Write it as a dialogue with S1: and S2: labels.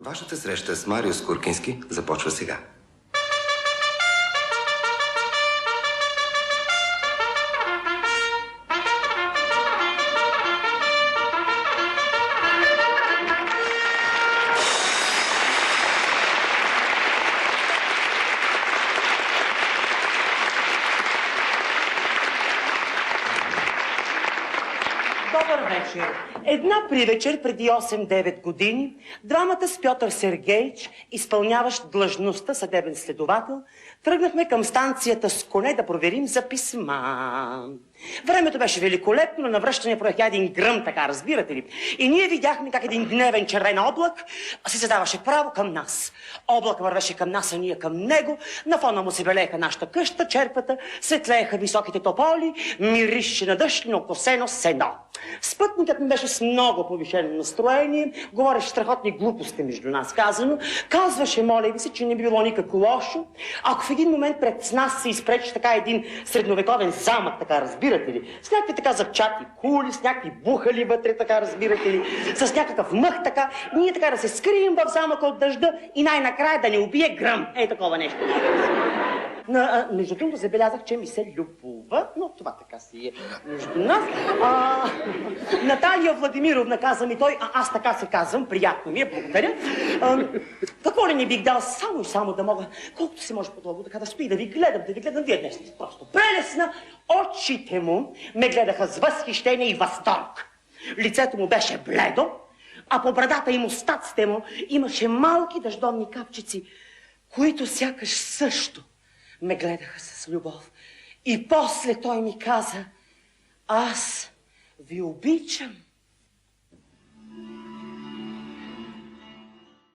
S1: Вашата среща с Марио Скуркински започва сега.
S2: Добър вечер. Една привечер преди 8-9 години двамата с Пьотър Сергеич, изпълняващ длъжността съдебен следовател, тръгнахме към станцията с коне да проверим за писма. Времето беше великолепно, но на връщане проехя един гръм, така разбирате ли. И ние видяхме как един гневен червен облак се задаваше право към нас. Облак вървеше към нас, а ние към него. На фона му се белееха нашата къща, черквата, светлееха високите тополи, мирише на дъжд, но косено сено. Спътникът ми беше с много повишено настроение, говореше страхотни глупости между нас казано, казваше, моля ви се, че не би било никак лошо, ако в един момент пред нас се изпречи така един средновековен замък, така разбирате ли, с някакви така запчати кули, с някакви бухали вътре, така разбирате ли, с някакъв мъх така, ние така да се скрием в замъка от дъжда и най-накрая да не убие гръм. Ей, такова нещо. Между другото забелязах, че ми се любова, но това така си е между нас. Наталия Владимировна каза ми той, аз така се казвам, приятно ми е, благодаря. Какво ли не бих дал само и само да мога, колкото се може по-дълго така да стои, да ви гледам, вие днес сте просто прелесна. Очите му ме гледаха с възхищение и възторг. Лицето му беше бледо, а по брадата и мустаците му имаше малки дъждовни капчици, които сякаш също ме гледаха с любов. И после той ми каза, аз ви обичам.